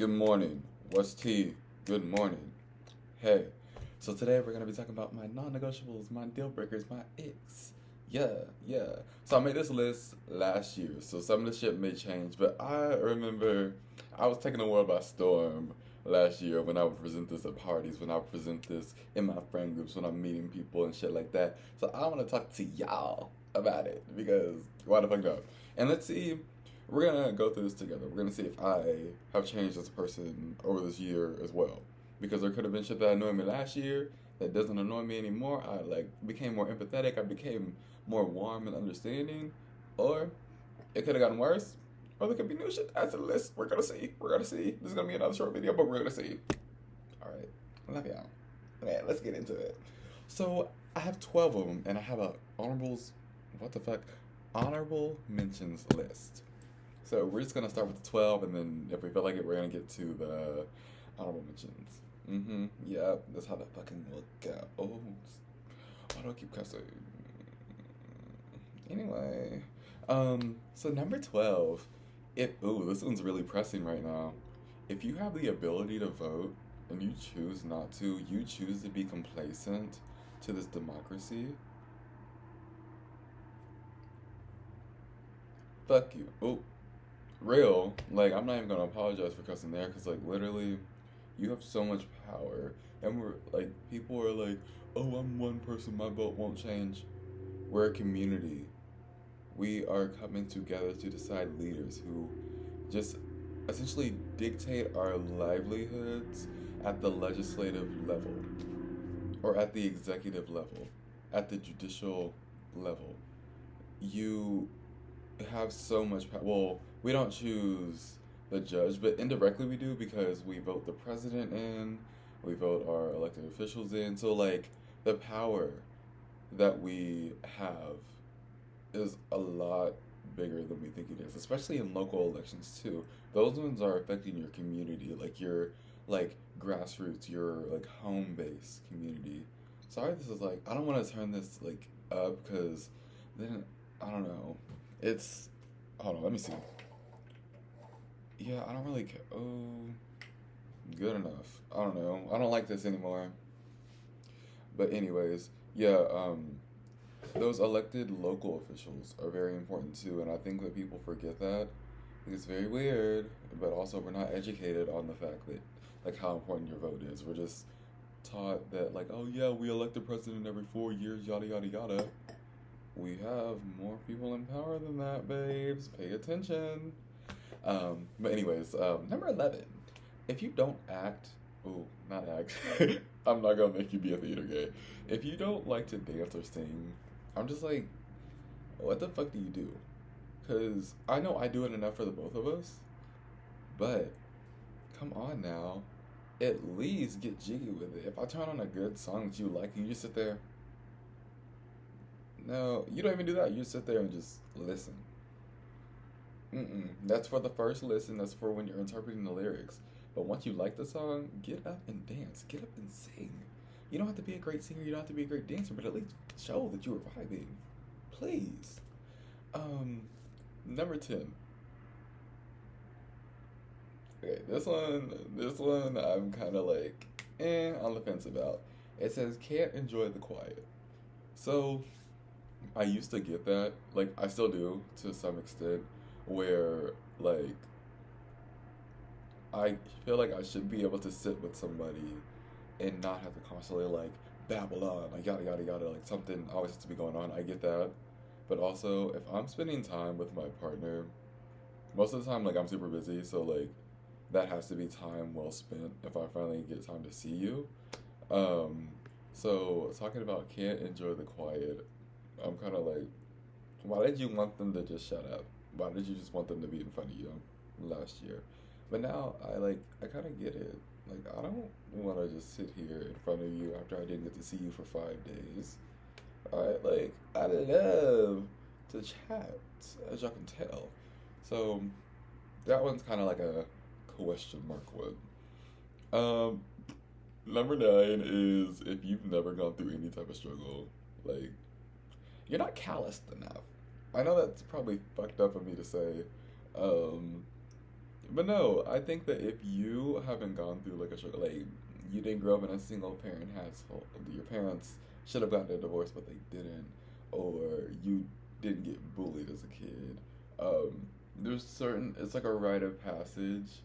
Good morning. What's tea? Good morning. Hey. So today we're gonna be talking about my non-negotiables, my deal breakers, my icks. Yeah. So I made this list last year, so some of the shit may change, but I remember I was taking the world by storm last year when I would present this at parties, when I would present this in my friend groups, when I'm meeting people and shit like that. So I want to talk to y'all about it because why the fuck not? And let's see. We're gonna go through this together. We're gonna see if I have changed as a person over this year as well. Because there could have been shit that annoyed me last year that doesn't annoy me anymore. I became more empathetic. I became more warm and understanding. Or it could have gotten worse. Or there could be new shit as a list. We're gonna see. We're gonna see. This is gonna be another short video, but we're gonna see. Alright. Love y'all. Okay, let's get into it. So I have 12 of them and I have a honorables what the fuck? Honorable mentions list. So we're just gonna start with the 12, and then if we feel like it, we're gonna get to the honorable mentions. Yeah, that's how that fucking will go. Oh, why do I keep cussing? Anyway, so number 12. This one's really pressing right now. If you have the ability to vote and you choose not to, you choose to be complacent to this democracy. Fuck you. Oh, real, like, I'm not even gonna apologize for cussing there, because, like, literally, you have so much power. And we're, like, people are like, oh, I'm one person, my vote won't change. We're a community. We are coming together to decide leaders who just essentially dictate our livelihoods at the legislative level, or at the executive level, at the judicial level. You have so much power. Well, we don't choose the judge, but indirectly we do because we vote the president in, we vote our elected officials in. So, like, the power that we have is a lot bigger than we think it is, especially in local elections too. Those ones are affecting your community, like your like grassroots, your like home base community. Sorry, this is like I don't want to turn this like up because then I don't know. It's hold on, let me see. Yeah, I don't really care. Oh, good enough. I don't know. I don't like this anymore. But anyways, yeah. Those elected local officials are very important too, and I think that people forget that. It's very weird, but also we're not educated on the fact that like how important your vote is. We're just taught that like, oh yeah, we elect the president every 4 years, yada yada yada. We have more people in power than that, babes. Pay attention. But anyways, number 11. If you don't act, not act. I'm not gonna make you be a theater gay. If you don't like to dance or sing, I'm just like, what the fuck do you do? Cause I know I do it enough for the both of us, but come on now, at least get jiggy with it. If I turn on a good song that you like, and you just sit there. No, you don't even do that. You just sit there and just listen. That's for the first listen. That's for when you're interpreting the lyrics. But once you like the song, get up and dance. Get up and sing. You don't have to be a great singer. You don't have to be a great dancer. But at least show that you were vibing. Please. Number 10. Okay, this one, I'm kind of like, on the fence about. It says can't enjoy the quiet. So I used to get that. Like I still do to some extent. Where like I feel like I should be able to sit with somebody and not have to constantly like babble on, like yada yada yada, like something always has to be going on. I get that. But also if I'm spending time with my partner, most of the time like I'm super busy, so like that has to be time well spent if I finally get time to see you. Um so talking about can't enjoy the quiet, I'm kinda like, why did you want them to just shut up? Why did you just want them to be in front of you last year? But now I kind of get it. Like I don't want to just sit here in front of you after I didn't get to see you for 5 days. Alright, like I love to chat, as y'all can tell. So that one's kind of like a question mark one. Um, Number 9 is if you've never gone through any type of struggle, like you're not calloused enough. I know that's probably fucked up of me to say, um, But no, I think that if you haven't gone through like a struggle, like you didn't grow up in a single parent household, your parents should have gotten a divorce but they didn't, or you didn't get bullied as a kid. There's certain, it's like a rite of passage.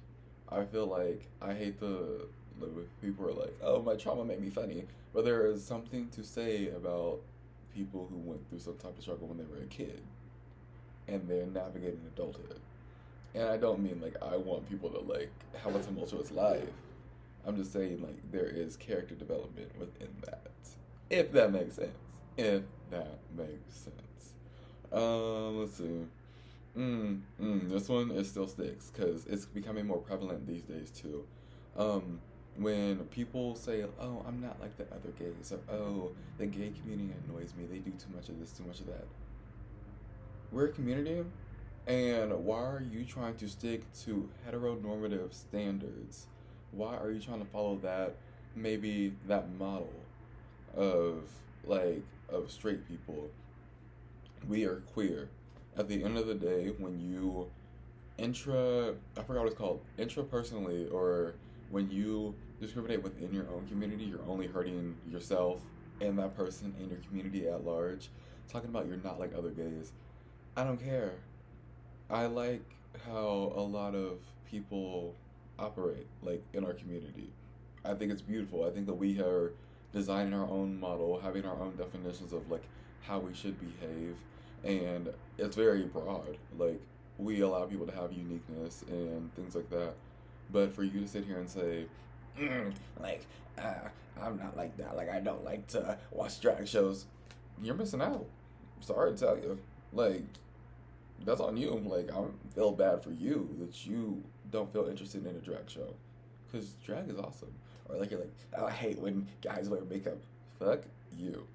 I feel like I hate the when people are like, oh, my trauma made me funny, but there is something to say about people who went through some type of struggle when they were a kid and they're navigating adulthood. And I don't mean like I want people to like have a tumultuous life. I'm just saying like there is character development within that. If that makes sense. If that makes sense. Let's see. This one it still sticks because it's becoming more prevalent these days too. When people say, "Oh, I'm not like the other gays," or "Oh, the gay community annoys me. They do too much of this, too much of that." We're a community, and why are you trying to stick to heteronormative standards? Why are you trying to follow that, maybe that model of of straight people? We are queer. At the end of the day, when you I forgot what it's called, intrapersonally, or when you discriminate within your own community, you're only hurting yourself and that person and your community at large. Talking about you're not like other gays. I don't care. I like how a lot of people operate like in our community. I think it's beautiful. I think that we are designing our own model, having our own definitions of like how we should behave, and it's very broad. Like we allow people to have uniqueness and things like that. But for you to sit here and say, like, I'm not like that. Like I don't like to watch drag shows. You're missing out. Sorry to tell you. Like that's on you. Like, I feel bad for you that you don't feel interested in a drag show. Because drag is awesome. Or, like, you're like, oh, I hate when guys wear makeup. Fuck you.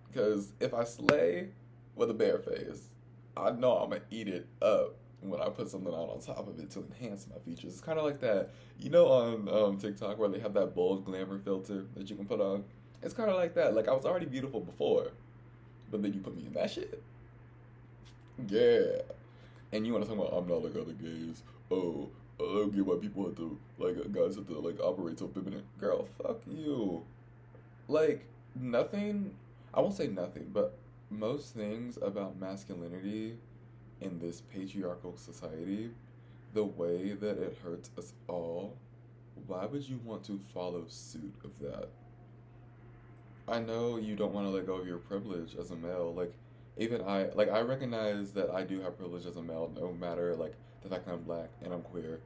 Because if I slay with a bare face, I know I'm going to eat it up when I put something on top of it to enhance my features. It's kind of like that, you know, on TikTok where they have that bold glamour filter that you can put on? It's kind of like that. Like, I was already beautiful before, but then you put me in that shit. Yeah. And you want to talk about I'm not like other gays. Oh, I don't get why people have to, like, guys have to, like, operate so feminine. Girl, fuck you. Like, nothing, I won't say nothing, but most things about masculinity in this patriarchal society, the way that it hurts us all, why would you want to follow suit of that? I know you don't want to let go of your privilege as a male. Like, even I recognize that I do have privilege as a male, no matter, like, the fact that I'm black and I'm queer.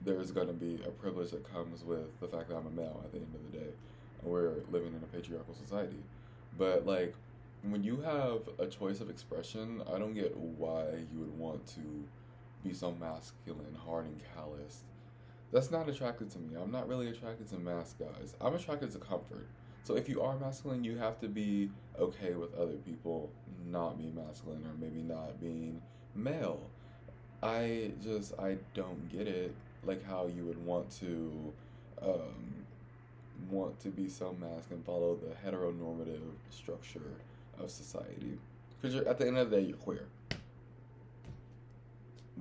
There's going to be a privilege that comes with the fact that I'm a male at the end of the day. We're living in a patriarchal society. But, like, when you have a choice of expression, I don't get why you would want to be so masculine, hard, and calloused. That's not attracted to me. I'm not really attracted to mask guys. I'm attracted to comfort. So if you are masculine, you have to be okay with other people not being masculine or maybe not being male. I don't get it. Like how you would want to be so masked and follow the heteronormative structure of society. Because you're at the end of the day, you're queer.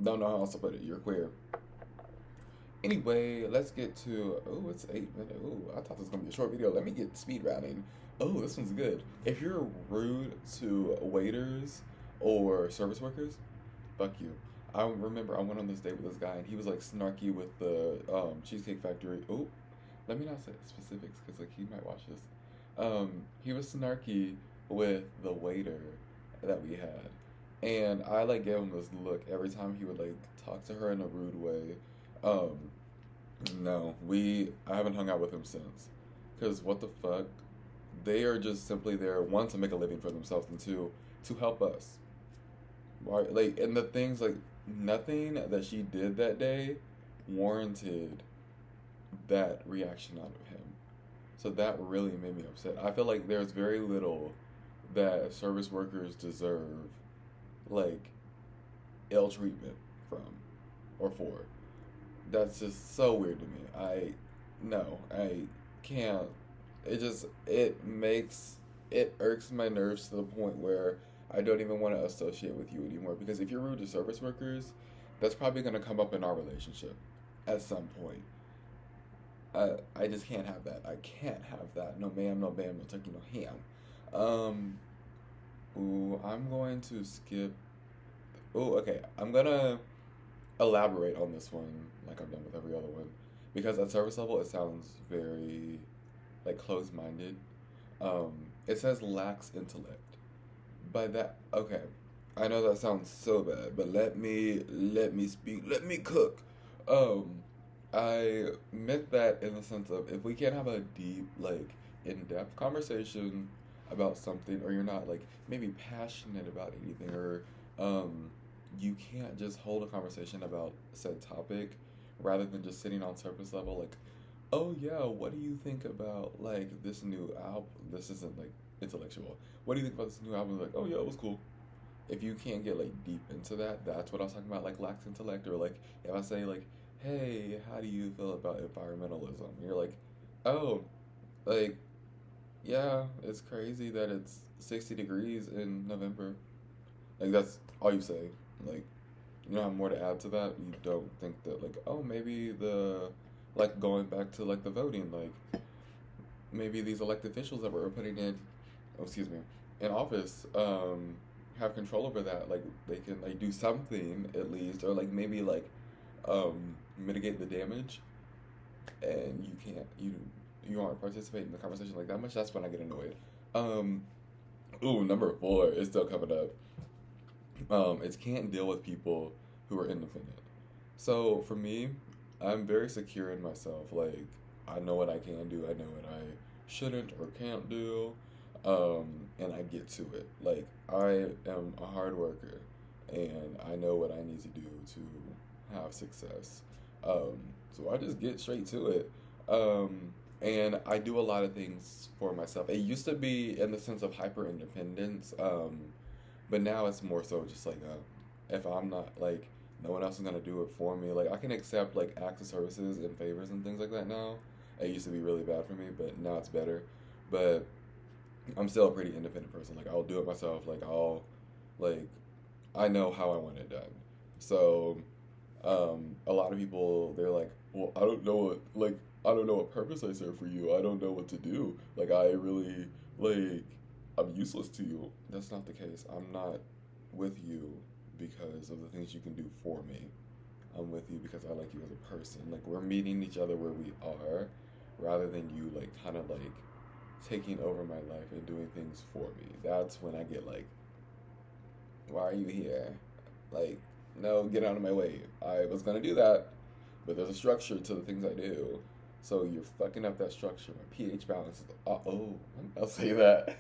Don't know how else to put it. You're queer. Anyway, let's get to. Oh, it's 8 minutes. Oh, I thought this was gonna be a short video. Let me get speed rounding. Oh, this one's good. If you're rude to waiters or service workers, fuck you. I remember I went on this date with this guy and he was like snarky with the Cheesecake Factory. Oh, let me not say specifics because like he might watch this. He was snarky with the waiter that we had, and I like gave him this look every time he would like talk to her in a rude way. Um, no, I haven't hung out with him since, cause what the fuck, they are just simply there, one, to make a living for themselves, and two, to help us. Right? Like, and the things like nothing that she did that day warranted that reaction out of him. So that really made me upset. I feel like there's very little that service workers deserve, like, ill treatment from or for. That's just so weird to me. I can't. It irks my nerves to the point where I don't even want to associate with you anymore. Because if you're rude to service workers, that's probably gonna come up in our relationship at some point. I just can't have that. I can't have that. No ma'am, no bam, no turkey, no ham. Um, ooh, I'm going to skip. Oh, okay. I'm gonna elaborate on this one like I've done with every other one because at service level it sounds very like closed-minded. Um, it says lacks intellect. By that, okay, I know that sounds so bad, but let me speak, let me cook. Um, I meant that in the sense of if we can't have a deep, like, in-depth conversation about something, or you're not like maybe passionate about anything, or you can't just hold a conversation about said topic rather than just sitting on surface level, like, oh yeah, what do you think about like this new album? This isn't like intellectual. What do you think about this new album? Like, oh yeah, it was cool. If you can't get like deep into that, that's what I was talking about, like lacks intellect, or like if I say like, hey, how do you feel about environmentalism? You're like, oh, like, yeah, it's crazy that it's 60 degrees in November. Like that's all you say. Like you don't have more to add to that. You don't think that like, oh, maybe the like going back to like the voting, like maybe these elected officials that we're putting in, oh, excuse me, in office, have control over that. Like they can like do something at least, or like maybe like mitigate the damage, and you aren't participating in the conversation like that much. That's when I get annoyed. Um, ooh, number four is still coming up. It's can't deal with people who are independent. So for me, I'm very secure in myself. Like I know what I can do. I know what I shouldn't or can't do, and I get to it. Like I am a hard worker, and I know what I need to do to have success. Um, so I just get straight to it. And I do a lot of things for myself. It used to be in the sense of hyper independence, but now it's more so just like if I'm not like no one else is gonna do it for me. Like I can accept like acts of services and favors and things like that now. It used to be really bad for me, but now it's better. But I'm still a pretty independent person. Like I'll do it myself. Like I know how I want it done. So a lot of people they're like, well, I don't know what purpose I serve for you. I don't know what to do. Like I really like I'm useless to you. That's not the case. I'm not with you because of the things you can do for me. I'm with you because I like you as a person. Like we're meeting each other where we are, rather than you like kind of like taking over my life and doing things for me. That's when I get like, why are you here? Like, no, get out of my way. I was gonna do that, but there's a structure to the things I do. So you're fucking up that structure. My pH balance is I'll say that.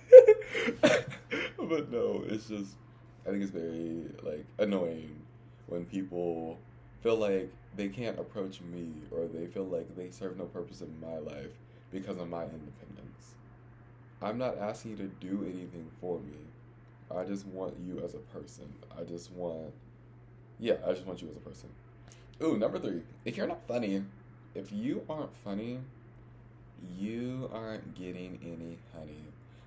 But no, it's just I think it's very like annoying when people feel like they can't approach me, or they feel like they serve no purpose in my life because of my independence. I'm not asking you to do anything for me. I just want you as a person. I just want you as a person. Ooh, number three. If you're not funny, if you aren't funny, you aren't getting any honey.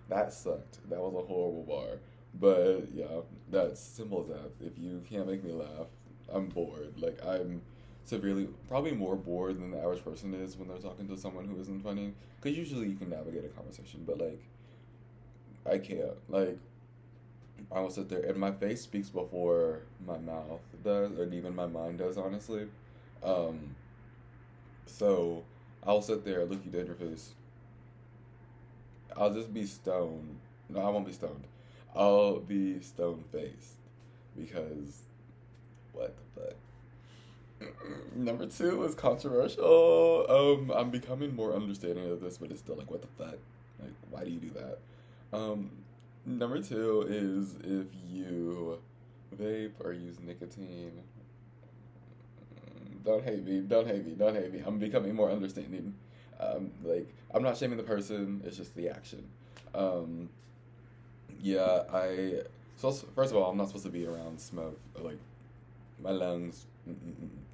That sucked. That was a horrible bar. But yeah, that's simple as that. If you can't make me laugh, I'm bored. Like I'm severely, probably more bored than the average person is when they're talking to someone who isn't funny. Because usually you can navigate a conversation, but like I can't. Like I will sit there and my face speaks before my mouth does, or even my mind does, honestly. Um, so I'll sit there, look you dead in your face. I'll just be stoned. No, I won't be stoned. I'll be stone faced because what the fuck. Number two is controversial. I'm becoming more understanding of this, but it's still like, what the fuck? Like, why do you do that? Um, Number two is if you vape or use nicotine. Don't hate me. Don't hate me. Don't hate me. I'm becoming more understanding. Like I'm not shaming the person. It's just the action. Um, yeah, So first of all, I'm not supposed to be around smoke. Like my lungs.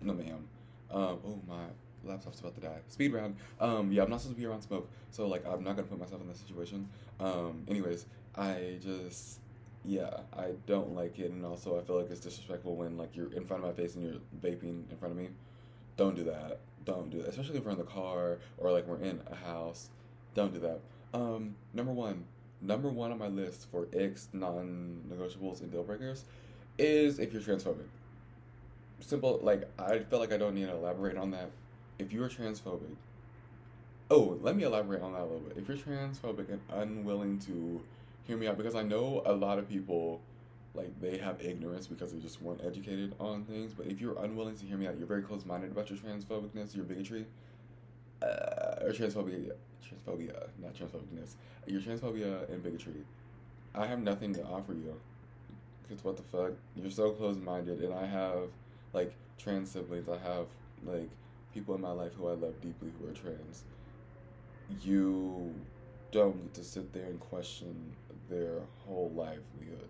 No, ma'am. Oh my laptop's about to die. Speed round. Yeah, I'm not supposed to be around smoke. So like, I'm not gonna put myself in this situation. Anyways, I just yeah, I don't like it, and also I feel like it's disrespectful when like you're in front of my face and you're vaping in front of me. Don't do that. Don't do that, especially if we're in the car or like we're in a house. Don't do that. Number one on my list for Icks, non-negotiables, and deal breakers is if you're transphobic. Simple. Like I feel like I don't need to elaborate on that. If you are transphobic, oh, let me elaborate on that a little bit. If you're transphobic and unwilling to hear me out, because I know a lot of people, like, they have ignorance because they just weren't educated on things. But if you're unwilling to hear me out, you're very close minded about your transphobicness, your bigotry, or not transphobicness, your transphobia and bigotry. I have nothing to offer you. Because what the fuck? You're so close minded, and I have, like, trans siblings. I have, like, people in my life who I love deeply who are trans. You don't need to sit there and question their whole livelihood.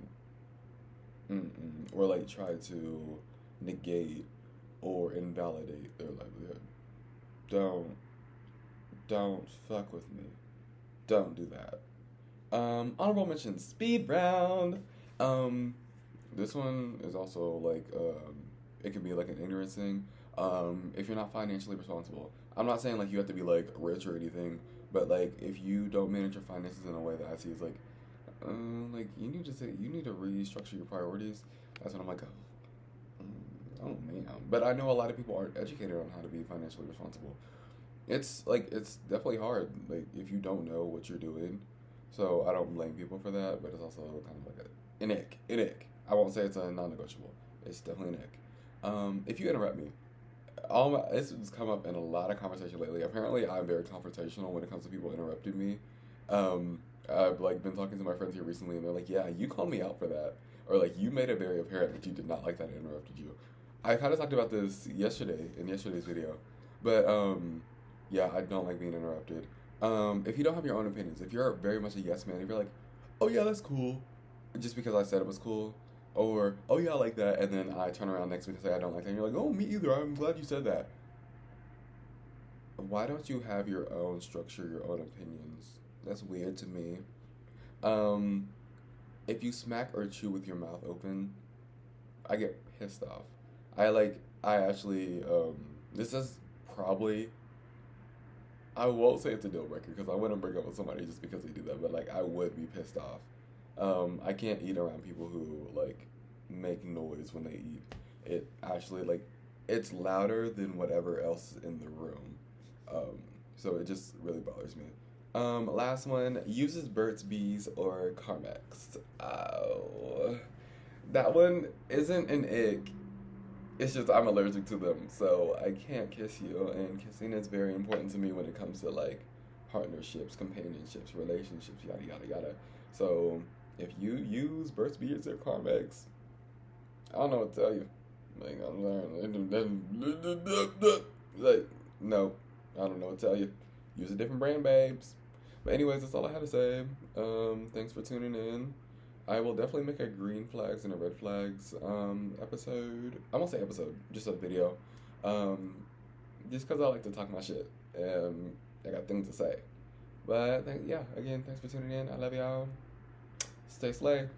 Mm-mm. Or like try to negate or invalidate their livelihood. Don't don't fuck with me. Don't do that. Honorable mention speed round. Um, this one is also like it can be like an ignorance thing. If you're not financially responsible, I'm not saying like you have to be like rich or anything, but like if you don't manage your finances in a way that I see is like you need to restructure your priorities. That's when I'm like, oh man. But I know a lot of people aren't educated on how to be financially responsible. It's definitely hard like if you don't know what you're doing. So I don't blame people for that, but it's also kind of like an ick. I won't say it's a non-negotiable. It's definitely an ick. If you interrupt me, this has come up in a lot of conversation lately. Apparently, I'm very confrontational when it comes to people interrupting me. I've like been talking to my friends here recently, and they're like, "Yeah, you called me out for that," or like, "You made it very apparent that you did not like that I interrupted you." I kind of talked about this yesterday in yesterday's video, but yeah, I don't like being interrupted. If you don't have your own opinions, if you're very much a yes man, if you're like, "Oh yeah, that's cool," just because I said it was cool, or "Oh yeah, I like that," and then I turn around next week and say I don't like that, and you're like, "Oh, me either. I'm glad you said that." Why don't you have your own structure, your own opinions? That's weird to me. Um, if you smack or chew with your mouth open, I get pissed off. I actually, this is probably, I won't say it's a deal breaker because I wouldn't break up with somebody just because they do that, but like, I would be pissed off. I can't eat around people who, like, make noise when they eat. It actually, like, it's louder than whatever else in the room. Um, so it just really bothers me. Last one, uses Burt's Bees or Carmex. Oh, that one isn't an ick. It's just I'm allergic to them, so I can't kiss you. And kissing is very important to me when it comes to like partnerships, companionships, relationships, yada yada yada. So if you use Burt's Bees or Carmex, I don't know what to tell you. Like like no, I don't know what to tell you. Use a different brand, babes. But anyways, that's all I had to say. Thanks for tuning in. I will definitely make a green flags and a red flags episode. I won't say episode, just a video. Um, just because I like to talk my shit. I got things to say. But yeah, again, thanks for tuning in. I love y'all. Stay slay.